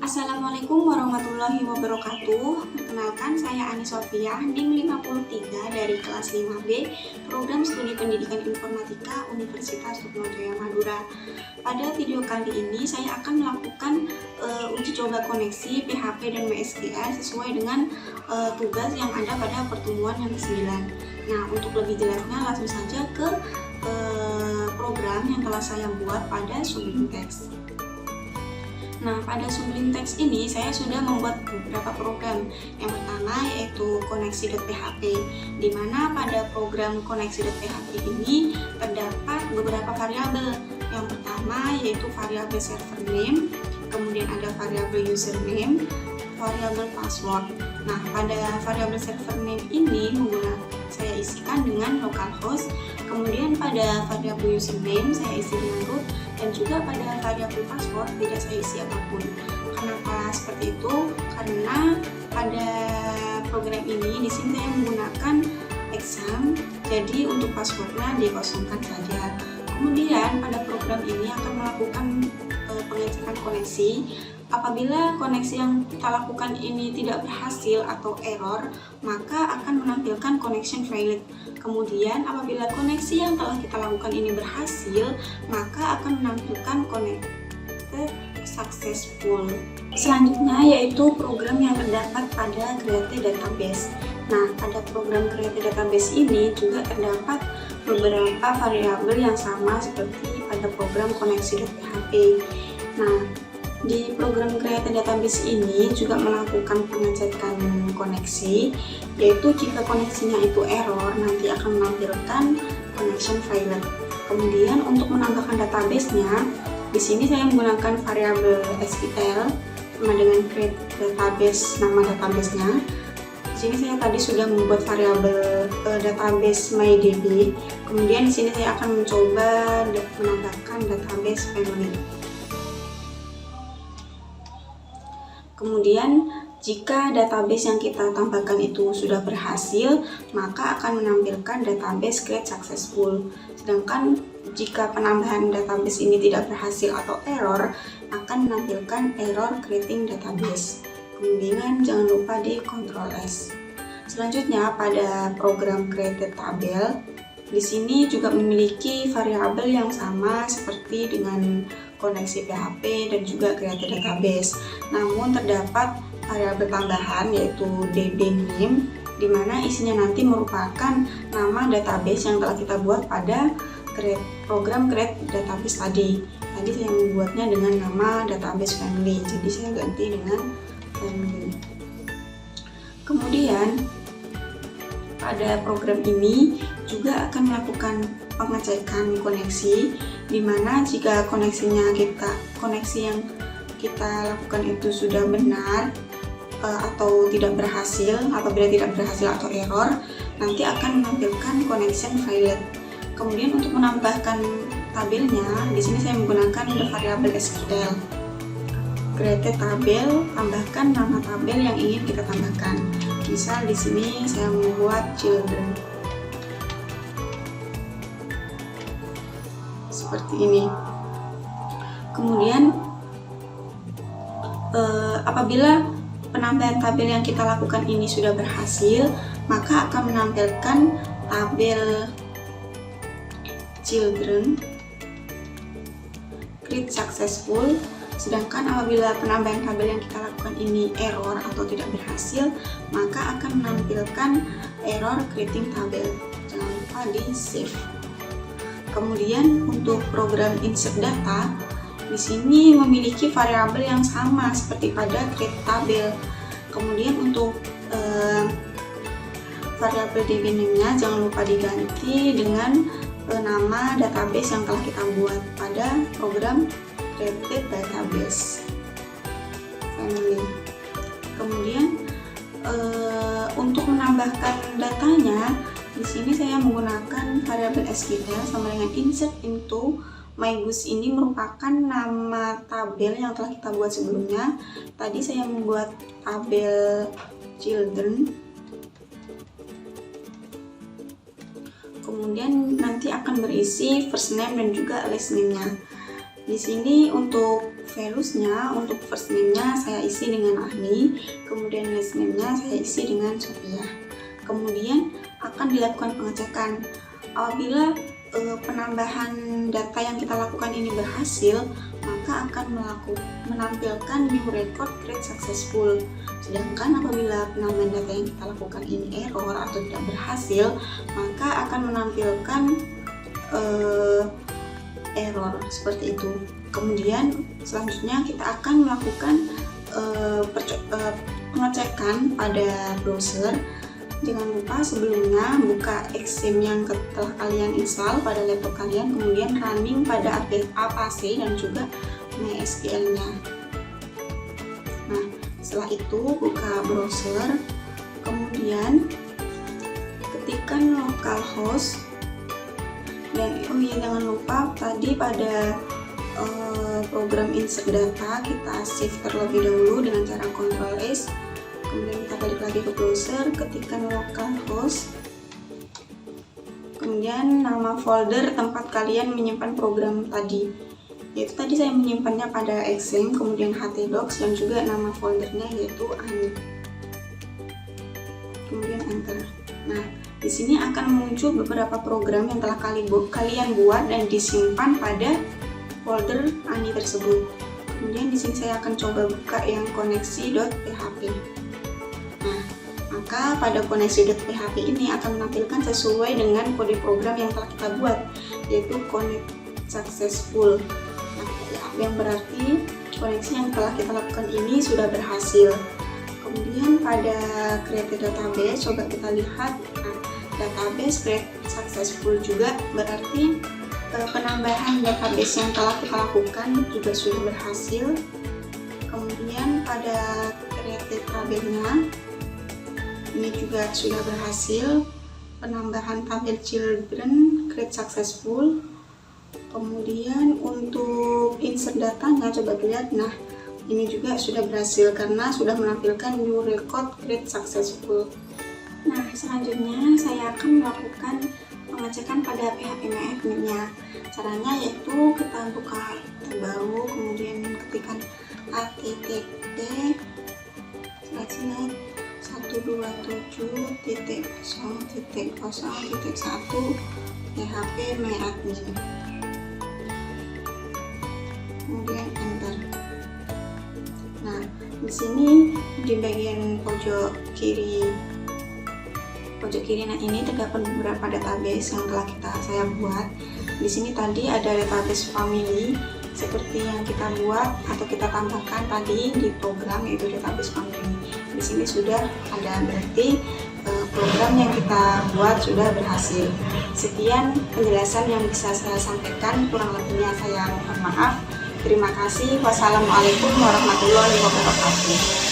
Assalamualaikum warahmatullahi wabarakatuh. Perkenalkan, saya Ani Sofia, NIM 53 dari kelas 5B, Program Studi Pendidikan Informatika Universitas Sukmajaya Madura. Pada video kali ini, saya akan melakukan uji coba koneksi PHP dan MySQL sesuai dengan tugas yang ada pada pertemuan yang ke-9. Nah, untuk lebih jelasnya, langsung saja ke program yang telah saya buat pada Sublime Text. Nah, pada Sublime Text ini saya sudah membuat beberapa program. Yang pertama yaitu koneksi.php, di mana pada program koneksi.php ini terdapat beberapa variabel. Yang pertama yaitu variabel server name, kemudian ada variabel username, variabel password. Nah, pada variabel server name ini saya isikan dengan localhost, kemudian pada variabel username saya isi dengan root, dan juga pada variabel password tidak saya isi apapun. Kenapa seperti itu? Karena pada program ini di sini saya menggunakan exam, jadi untuk passwordnya dikosongkan saja. Kemudian pada program ini akan melakukan pengecekan koneksi. Apabila koneksi yang kita lakukan ini tidak berhasil atau error, maka akan menampilkan connection failed. Kemudian apabila koneksi yang telah kita lakukan ini berhasil, maka akan menampilkan connected successful. Selanjutnya yaitu program yang terdapat pada Create Database. Nah, pada program Create Database ini juga terdapat beberapa variabel yang sama seperti pada program koneksi.php. Nah, di program Create Database ini juga melakukan pengecekan koneksi, yaitu jika koneksinya itu error, nanti akan menampilkan connection failed. Kemudian untuk menambahkan database-nya, di sini saya menggunakan variabel SQL sama dengan create database, nama database-nya. Di sini saya tadi sudah membuat variabel database MyDB. Kemudian di sini saya akan mencoba menambahkan database family. Kemudian jika database yang kita tambahkan itu sudah berhasil, maka akan menampilkan database create successful. Sedangkan jika penambahan database ini tidak berhasil atau error, akan menampilkan error creating database. Kemudian jangan lupa di Ctrl S. Selanjutnya pada program create table, di sini juga memiliki variabel yang sama seperti dengan koneksi PHP dan juga create database. Namun terdapat variabel tambahan yaitu dbName, di mana isinya nanti merupakan nama database yang telah kita buat pada program create database tadi. Tadi saya membuatnya dengan nama database family, jadi saya ganti dengan family. Kemudian pada program ini juga akan melakukan pengecekan koneksi, di mana jika koneksi yang kita lakukan itu sudah benar atau tidak berhasil, apabila tidak berhasil atau error, nanti akan menampilkan connection failed. Kemudian untuk menambahkan tabelnya, di sini saya menggunakan variabel SQL. Create tabel, tambahkan nama tabel yang ingin kita tambahkan. Misal di sini saya membuat children. Seperti ini. Kemudian apabila penambahan tabel yang kita lakukan ini sudah berhasil, maka akan menampilkan tabel children create successful. Sedangkan apabila penambahan tabel yang kita lakukan ini error atau tidak berhasil, maka akan menampilkan error creating tabel. Jangan lupa di save. Kemudian untuk program insert data, di sini memiliki variabel yang sama seperti pada create tabel. Kemudian untuk variabel dbName-nya jangan lupa diganti dengan nama database yang telah kita buat pada program create database family. Kemudian untuk menambahkan datanya, di sini saya menggunakan variabel SQL sama dengan insert into MyGoose. Ini merupakan nama tabel yang telah kita buat sebelumnya. Tadi saya membuat tabel children. Kemudian nanti akan berisi first name dan juga last name-nya. Di sini untuk values-nya, untuk first name-nya saya isi dengan Ani, kemudian last name-nya saya isi dengan Sophia. Kemudian akan dilakukan pengecekan. Apabila penambahan data yang kita lakukan ini berhasil, maka akan menampilkan new record create successful. Sedangkan apabila penambahan data yang kita lakukan ini error atau tidak berhasil, maka akan menampilkan error seperti itu. Kemudian selanjutnya kita akan melakukan pengecekan pada browser. Jangan lupa sebelumnya buka Xame yang telah kalian install pada laptop kalian, kemudian running pada Apache dan juga MySQL-nya. Nah, setelah itu buka browser, kemudian ketikkan localhost, dan jangan lupa tadi pada program insert data kita save terlebih dahulu dengan cara Ctrl S. Kemudian kita balik lagi ke browser, ketikkan localhost, kemudian nama folder tempat kalian menyimpan program tadi, yaitu tadi saya menyimpannya pada Xame, kemudian htdocs, dan juga nama foldernya yaitu Ani. Kemudian enter. Nah, di sini akan muncul beberapa program yang telah kalian buat dan disimpan pada folder Ani tersebut. Kemudian di sini saya akan coba buka yang koneksi.php. Nah, maka pada koneksi.php ini akan menampilkan sesuai dengan kode program yang telah kita buat, yaitu connect successful. Nah, yang berarti koneksi yang telah kita lakukan ini sudah berhasil. Kemudian pada create database, coba kita lihat. Nah, database create successful juga berarti penambahan database yang telah kita lakukan juga sudah berhasil. Kemudian pada create tabelnya ini juga sudah berhasil, penambahan tabel children create successful. Kemudian untuk insert datanya coba lihat. Nah, ini juga sudah berhasil karena sudah menampilkan new record create successful. Nah, selanjutnya saya akan melakukan pengecekan pada PHP MyAdmin-nya. Caranya yaitu kita buka tab baru, kemudian ketikkan http /127.0.0.1 PHP MyAdmin. Kemudian enter. Nah, di sini di bagian pojok kiri, nah ini terdapat beberapa database yang telah saya buat. Di sini tadi ada database family seperti yang kita buat atau kita tambahkan tadi di program, yaitu database family. Di sini sudah ada, berarti program yang kita buat sudah berhasil. Sekian penjelasan yang bisa saya sampaikan, kurang lebihnya saya mohon maaf. Terima kasih. Wassalamualaikum warahmatullahi wabarakatuh.